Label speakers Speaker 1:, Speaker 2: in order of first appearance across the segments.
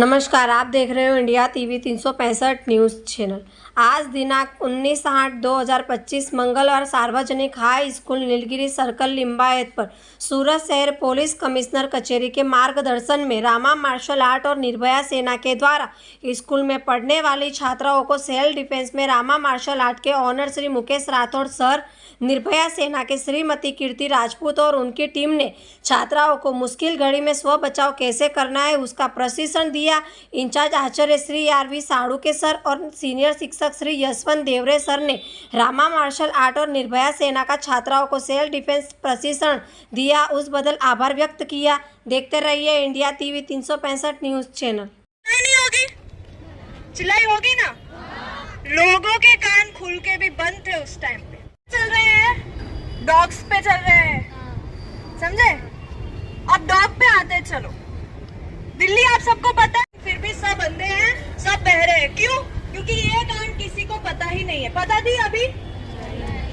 Speaker 1: नमस्कार, आप देख रहे हो इंडिया टीवी 365 न्यूज़ चैनल। आज दिनांक 19/8/2025 मंगलवार सार्वजनिक high school Nilgiri circle Limbayat पर सूरत शहर पुलिस कमिश्नर कचेरी के मार्गदर्शन में रामा मार्शल आर्ट और निर्भया सेना के द्वारा स्कूल में पढ़ने वाली छात्राओं को सेल्फ डिफेंस में रामा मार्शल आर्ट के ऑनर श्री मुकेश राठौड़ सर, निर्भया सेना के श्रीमती कीर्ति राजपूत और उनकी टीम ने छात्राओं को मुश्किल घड़ी में स्व बचाव कैसे करना है उसका प्रशिक्षण दिया। इंचार्ज आचार्य श्री आर.वी. साड़ुके सर और सीनियर शिक्षक श्री यशवंत देवरे सर ने रामा मार्शल आर्ट और निर्भया सेना का छात्राओं को सेल्फ डिफेंस प्रशिक्षण दिया, उस बदल आभार व्यक्त किया। देखते रहिए इंडिया टीवी 365 न्यूज़ चैनल।
Speaker 2: नहीं होगी, चिल्लाई होगी ना। लोगों के कान खुल के भी बंद थे उस टाइम पे। चल रहे हैं डॉग्स पे, चल रहे हैं, समझे? अब डॉग पे आते चलो। दिल्ली आप सबको पता है, फिर भी सब अंधे हैं, सब बहरे हैं। क्यों? क्योंकि ये कांड किसी को पता ही नहीं है। पता थी अभी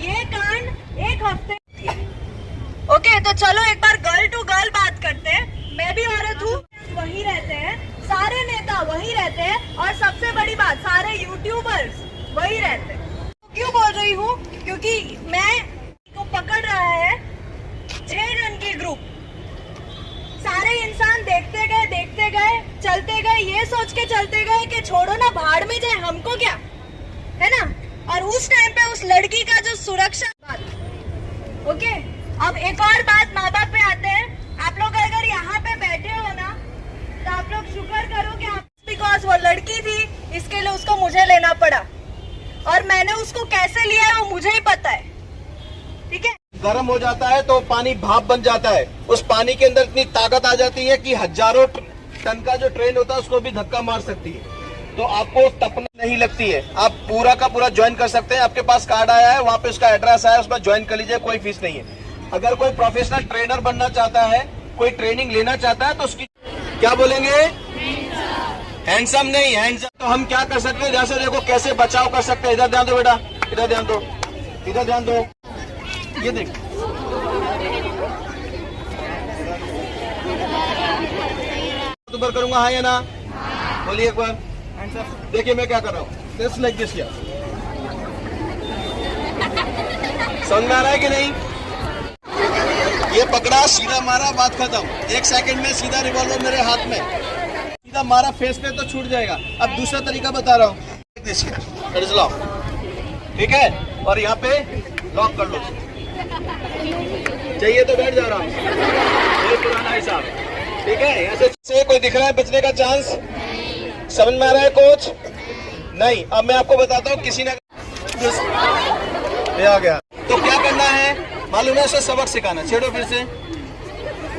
Speaker 2: ये कांड एक हफ्ते। ओके, तो चलो एक बार गर्ल टू गर्ल बात करते हैं। मैं भी औरत हूँ, वही रहते हैं, सारे नेता वही रहते हैं, और सबसे बड़ी बात सारे यूट्यूबर्स वही रहते हैं। क्यों बोल रही हूँ? क्योंकि मैं को पकड़ रहा है 6 जन की ग्रुप। सारे इंसान देखते गए, चलते गए, ये सोच के चलते गए कि छोड़ो ना, भाड़ में जाए, हमको क्या है ना। और उस टाइम पे उस लड़की का जो सुरक्षा बात। ओके, अब एक और बात माँ बाप पे आते हैं। आप लोग अगर यहाँ पे बैठे हो ना, तो आप लोग शुक्र करो कि आप, बिकॉज वो लड़की थी, इसके लिए उसको मुझे लेना पड़ा, और मैंने उसको कैसे लिया है वो मुझे ही पता है। ठीक है,
Speaker 3: गर्म हो जाता है तो पानी भाप बन जाता है। उस पानी के अंदर इतनी ताकत आ जाती है कि हजारों टन का जो ट्रेन होता है उसको भी धक्का मार सकती है। तो आपको तपने नहीं लगती है, आप पूरा का पूरा ज्वाइन कर सकते हैं। आपके पास कार्ड आया है, वहाँ पे उसका एड्रेस आया है, उसमें ज्वाइन कर लीजिए, कोई फीस नहीं है। अगर कोई प्रोफेशनल ट्रेनर बनना चाहता है, कोई ट्रेनिंग लेना चाहता है, तो उसकी क्या बोलेंगे? हैंडसम नहीं, हैंडसम। तो हम क्या कर सकते हैं? जैसे देखो कैसे बचाव कर सकते हैं। इधर ध्यान दो बेटा, इधर ध्यान दो, इधर ध्यान दो। ये देख, ऊपर करूंगा, हाँ या ना? बोलिए एक बार। देखिए मैं क्या कर रहा हूँ, जस्ट लाइक दिस। समझ में आ रहा है कि नहीं? ये पकड़ा, सीधा मारा, बात खत्म। 1 सेकंड में सीधा रिवॉल्वर मेरे हाथ में, सीधा मारा फेस पे तो छूट जाएगा। अब दूसरा तरीका बता रहा हूँ, ठीक है? और यहाँ पे लॉक कर लो। चाहिए तो बैठ जा रहा हूँ, ये पुराना हिसाब, ठीक है? ऐसे से कोई दिख रहा है बचने का चांस? समझ में आ रहा है कोच? नहीं। अब मैं आपको बताता हूँ, किसी ने ये आ गया तो क्या करना है मालूम है? उसे सबक सिखाना। छेड़ो फिर से,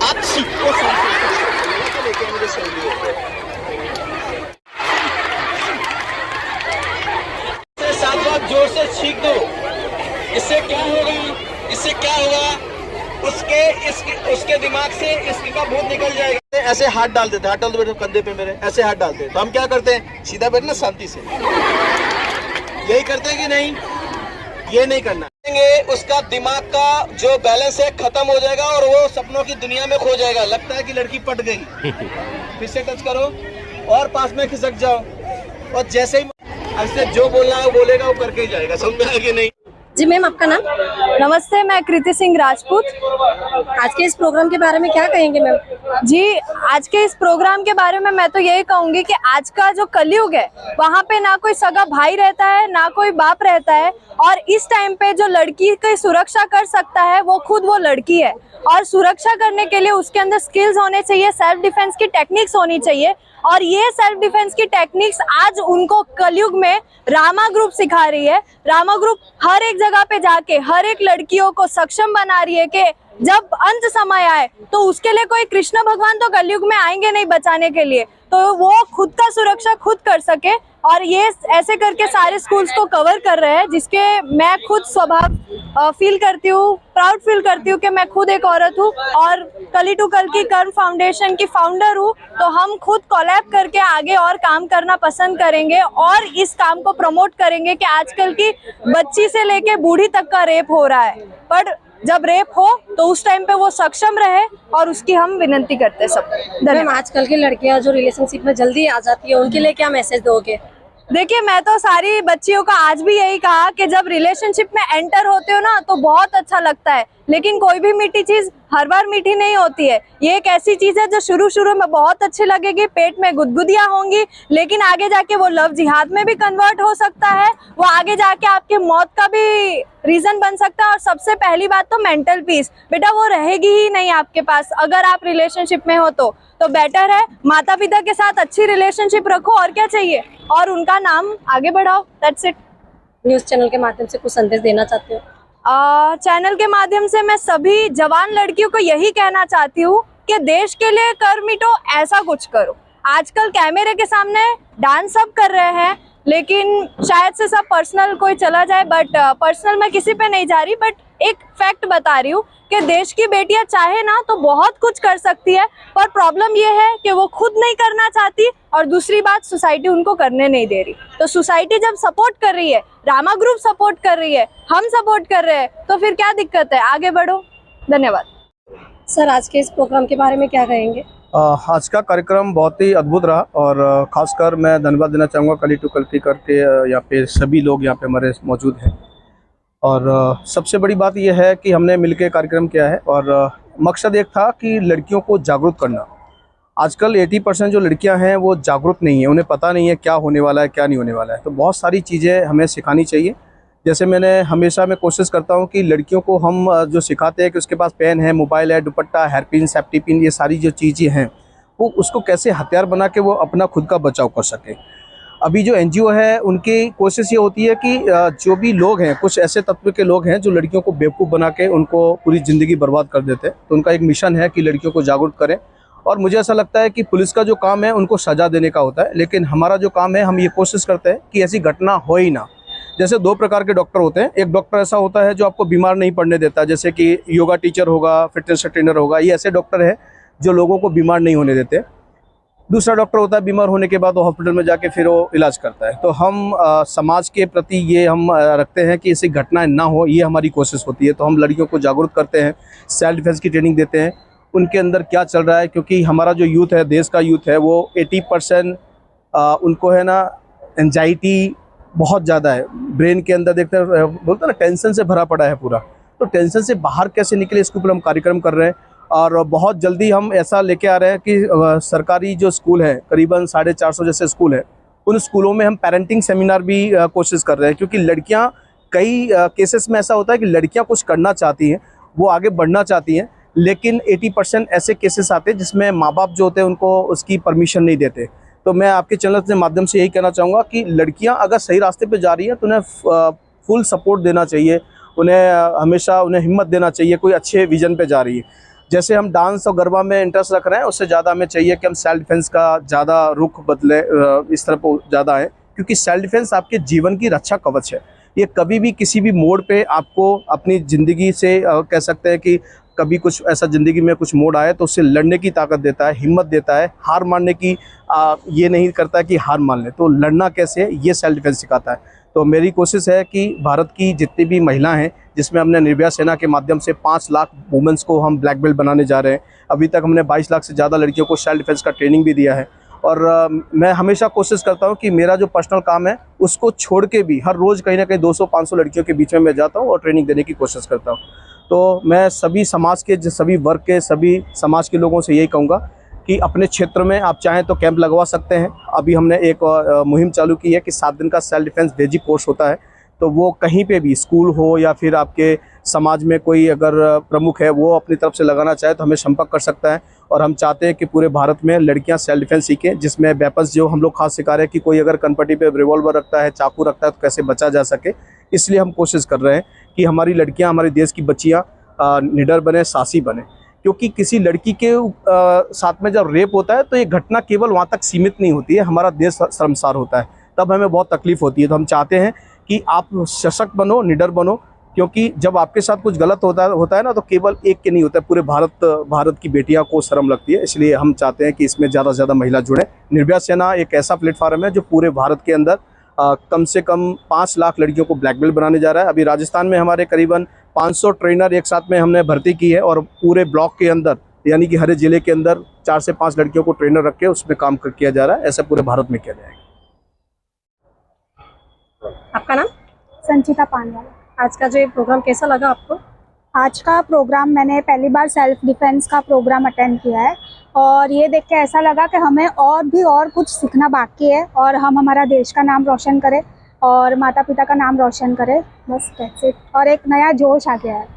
Speaker 3: आप सीखो, लेके मुझे साथ साथ जोर से सीख दो। इससे क्या होगा? इससे क्या होगा? उसके दिमाग से इसका भूत निकल जाएगा। ऐसे हाथ डाल देते, हाथ डाल दो कंधे पे मेरे, ऐसे हाथ डालते। तो हम क्या करते हैं? सीधा बैठना, शांति से। यही करते हैं कि नहीं? ये नहीं करना। उसका दिमाग का जो बैलेंस है खत्म हो जाएगा और वो सपनों की दुनिया में खो जाएगा। लगता है कि लड़की पट गई। फिर से टच करो और पास में खिसक जाओ, और जैसे ही ऐसे जो बोलना है वो बोलेगा, वो करके ही जाएगा। समझ में आया कि नहीं?
Speaker 4: जी मैम, आपका नाम? नमस्ते, मैं कृति सिंह राजपूत।
Speaker 1: आज के इस प्रोग्राम के बारे में क्या कहेंगे मैम?
Speaker 4: जी, आज के इस प्रोग्राम के बारे में मैं तो यही कहूंगी कि आज का जो कलयुग है, वहाँ पे ना कोई सगा भाई रहता है, ना कोई बाप रहता है, और इस टाइम पे जो लड़की की सुरक्षा कर सकता है वो खुद वो लड़की है। और सुरक्षा करने के लिए उसके अंदर स्किल्स होने चाहिए, सेल्फ डिफेंस की टेक्निक्स होनी चाहिए, और ये सेल्फ डिफेंस की टेक्निक्स आज उनको कलयुग में रामा ग्रुप सिखा रही है। रामा ग्रुप हर एक जगह पे जाके हर एक लड़कियों को सक्षम बना रही है कि जब अंत समय आए तो उसके लिए कोई कृष्ण भगवान तो कलयुग में आएंगे नहीं बचाने के लिए, तो वो खुद का सुरक्षा खुद कर सके। और ये ऐसे करके सारे स्कूल्स को कवर कर रहे हैं, जिसके मैं खुद स्वभाव फील करती हूँ, प्राउड फील करती हूँ कि मैं खुद एक औरत हूँ और कली टू कल की कर्म फाउंडेशन की फाउंडर हूँ। तो हम खुद कोलैब करके आगे और काम करना पसंद करेंगे और इस काम को प्रमोट करेंगे कि आजकल की बच्ची से लेके बूढ़ी तक का रेप हो रहा है, पर जब रेप हो तो उस टाइम पे वो सक्षम रहे, और उसकी हम विनती करते हैं सब।
Speaker 1: मैम,
Speaker 4: धन्यवाद।
Speaker 1: आजकल की लड़कियां जो रिलेशनशिप में जल्दी आ जाती है, उनके लिए क्या मैसेज दोगे?
Speaker 4: देखिए, मैं तो सारी बच्चियों का आज भी यही कहा कि जब रिलेशनशिप में एंटर होते हो ना तो बहुत अच्छा लगता है, लेकिन कोई भी मीठी चीज हर बार मीठी नहीं होती है। ये एक ऐसी चीज है जो शुरू शुरू में बहुत अच्छी लगेगी, पेट में गुदगुदियां होंगी, लेकिन आगे जाके वो लव जिहाद में भी कन्वर्ट हो सकता है। वो आगे जाके आपके मौत का भी रीजन बन सकता है। और सबसे पहली बात तो मेंटल पीस, बेटा वो रहेगी ही नहीं आपके पास अगर आप रिलेशनशिप में हो तो बेटर है माता पिता के साथ अच्छी रिलेशनशिप रखो, और क्या चाहिए, और उनका नाम आगे बढ़ाओ। That's it.
Speaker 1: न्यूज चैनल के माध्यम से कुछ संदेश देना चाहते हो?
Speaker 4: चैनल के माध्यम से मैं सभी जवान लड़कियों को यही कहना चाहती हूँ कि देश के लिए कर मिटो, ऐसा कुछ करो। आजकल कैमरे के सामने डांस सब कर रहे हैं, लेकिन शायद से सब पर्सनल कोई चला जाए, बट पर्सनल मैं किसी पे नहीं जा रही, बट एक फैक्ट बता रही हूँ कि देश की बेटियां चाहे ना तो बहुत कुछ कर सकती है, पर प्रॉब्लम ये है कि वो खुद नहीं करना चाहती, और दूसरी बात सोसाइटी उनको करने नहीं दे रही। तो सोसाइटी जब सपोर्ट कर रही है, रामा ग्रुप सपोर्ट कर रही है, हम सपोर्ट कर रहे हैं, तो फिर क्या दिक्कत है, आगे बढ़ो। धन्यवाद।
Speaker 1: सर, आज के इस प्रोग्राम के बारे में क्या कहेंगे?
Speaker 3: आज का कार्यक्रम बहुत ही अद्भुत रहा, और खासकर मैं धन्यवाद देना चाहूँगा कली टू कल्टी करके यहाँ पे सभी लोग यहाँ पे हमारे मौजूद हैं। और सबसे बड़ी बात यह है कि हमने मिलकर कार्यक्रम किया है, और मकसद एक था कि लड़कियों को जागरूक करना। आजकल 80% जो लड़कियां हैं वो जागरूक नहीं है, उन्हें पता नहीं है क्या होने वाला है क्या नहीं होने वाला है। तो बहुत सारी चीज़ें हमें सिखानी चाहिए। जैसे मैं कोशिश करता हूं कि लड़कियों को हम जो सिखाते हैं कि उसके पास पेन है, मोबाइल है, दुपट्टा, हेयर पिन, सेफ्टी पिन, ये सारी जो चीज़ें हैं वो उसको कैसे हथियार बना के वो अपना खुद का बचाव कर सके। अभी जो NGO है उनकी कोशिश ये होती है कि जो भी लोग हैं, कुछ ऐसे तत्व के लोग हैं जो लड़कियों को बेवकूफ़ बना के उनको पूरी ज़िंदगी बर्बाद कर देते हैं। तो उनका एक मिशन है कि लड़कियों को जागरूक करें, और मुझे ऐसा लगता है कि पुलिस का जो काम है उनको सज़ा देने का होता है, लेकिन हमारा जो काम है हम ये कोशिश करते हैं कि ऐसी घटना हो ही ना। जैसे 2 प्रकार के डॉक्टर होते हैं। एक डॉक्टर ऐसा होता है जो आपको बीमार नहीं पड़ने देता, जैसे कि योगा टीचर होगा, फिटनेस ट्रेनर होगा, ये ऐसे डॉक्टर हैं जो लोगों को बीमार नहीं होने देते। दूसरा डॉक्टर होता है बीमार होने के बाद वो हॉस्पिटल में जाके फिर वो इलाज करता है। तो हम समाज के प्रति ये हम रखते हैं कि ऐसी घटनाएं ना हो, ये हमारी कोशिश होती है। तो हम लड़कियों को जागरूक करते हैं, सेल्फ डिफेंस की ट्रेनिंग देते हैं, उनके अंदर क्या चल रहा है, क्योंकि हमारा जो यूथ है, देश का यूथ है, वो 80% उनको है ना एंजाइटी बहुत ज़्यादा है। ब्रेन के अंदर देखते हैं, बोलते हैं ना, टेंशन से भरा पड़ा है पूरा। तो टेंशन से बाहर कैसे निकले, इसके ऊपर हम कार्यक्रम कर रहे हैं। और बहुत जल्दी हम ऐसा लेके आ रहे हैं कि सरकारी जो स्कूल है, करीबन 450 जैसे स्कूल है, उन स्कूलों में हम पेरेंटिंग सेमिनार भी कोशिश कर रहे हैं। क्योंकि लड़कियां, कई केसेस में ऐसा होता है कि लड़कियां कुछ करना चाहती हैं, वो आगे बढ़ना चाहती हैं, लेकिन 80% ऐसे केसेस आते हैं जिसमें माँ बाप जो होते हैं उनको उसकी परमिशन नहीं देते। तो मैं आपके चैनल के माध्यम से यही कहना चाहूँगा कि लड़कियाँ अगर सही रास्ते पर जा रही हैं तो उन्हें फुल सपोर्ट देना चाहिए, उन्हें हमेशा उन्हें हिम्मत देना चाहिए, कोई अच्छे विजन पे जा रही है। जैसे हम डांस और गरबा में इंटरेस्ट रख रहे हैं, उससे ज़्यादा हमें चाहिए कि हम सेल्फ डिफेंस का ज़्यादा रुख बदले, इस तरफ ज़्यादा आए, क्योंकि सेल्फ डिफेंस आपके जीवन की रक्षा कवच है। ये कभी भी किसी भी मोड़ पे आपको अपनी ज़िंदगी से कह सकते हैं कि कभी कुछ ऐसा ज़िंदगी में कुछ मोड़ आए तो उससे लड़ने की ताकत देता है, हिम्मत देता है। हार मानने की ये नहीं करता कि हार मान ले, तो लड़ना कैसे है ये सेल्फ डिफेंस सिखाता है। तो मेरी कोशिश है कि भारत की जितनी भी महिला हैं, जिसमें हमने निर्भया सेना के माध्यम से 5 लाख वुमेंस को हम ब्लैक बेल्ट बनाने जा रहे हैं। अभी तक हमने 22 लाख से ज़्यादा लड़कियों को सेल्फ डिफेंस का ट्रेनिंग भी दिया है। और मैं हमेशा कोशिश करता हूं कि मेरा जो पर्सनल काम है उसको छोड़ के भी हर रोज़ कहीं ना कहीं 200-500 लड़कियों के बीच में मैं जाता हूं और ट्रेनिंग देने की कोशिश करता हूं। तो मैं सभी समाज के, सभी वर्ग के, सभी समाज के लोगों से यही कहूँगा कि अपने क्षेत्र में आप चाहें तो कैंप लगवा सकते हैं। अभी हमने एक मुहिम चालू की है कि 7 दिन का सेल्फ डिफेंस बेसिक कोर्स होता है, तो वो कहीं पे भी स्कूल हो या फिर आपके समाज में कोई अगर प्रमुख है वो अपनी तरफ से लगाना चाहे तो हमें संपर्क कर सकता है। और हम चाहते हैं कि पूरे भारत में लड़कियां सेल्फ डिफेंस सीखें, जिसमें वेपन्स जो हम लोग खास सिखा रहे हैं कि कोई अगर कनपट्टी पे रिवॉल्वर रखता है, चाकू रखता है, तो कैसे बचा जा सके। इसलिए हम कोशिश कर रहे हैं कि हमारी लड़कियाँ, हमारे देश की बच्चियाँ निडर बने, साहसी बने। क्योंकि किसी लड़की के साथ में जब रेप होता है तो ये घटना केवल वहाँ तक सीमित नहीं होती है, हमारा देश शर्मसार होता है, तब हमें बहुत तकलीफ होती है। तो हम चाहते हैं कि आप सशक्त बनो, निडर बनो, क्योंकि जब आपके साथ कुछ गलत होता है ना, तो केवल एक के नहीं होता है, पूरे भारत की बेटियां को शर्म लगती है। इसलिए हम चाहते हैं कि इसमें ज़्यादा से ज़्यादा महिला जुड़ें। निर्भया सेना एक ऐसा प्लेटफॉर्म है जो पूरे भारत के अंदर कम से कम 5 लाख लड़कियों को ब्लैक बेल्ट बनाने जा रहा है। अभी राजस्थान में हमारे करीबन
Speaker 5: 500 ट्रेनर एक साथ में हमने भर्ती की है और पूरे ब्लॉक के अंदर यानी कि हर जिले के अंदर 4 से 5 लड़कियों को ट्रेनर रख के उसमें काम किया जा रहा है। ऐसा पूरे भारत में किया जाएगा।
Speaker 1: आपका नाम?
Speaker 6: संचिता पानवाला।
Speaker 1: आज का जो ये प्रोग्राम कैसा लगा आपको?
Speaker 6: आज का प्रोग्राम मैंने पहली बार सेल्फ डिफेंस का प्रोग्राम अटेंड किया है और ये देख के ऐसा लगा कि हमें और कुछ सीखना बाकी है और हम हमारा देश का नाम रोशन करें और माता पिता का नाम रोशन करें। बस दैट्स इट। और एक नया जोश आ गया है।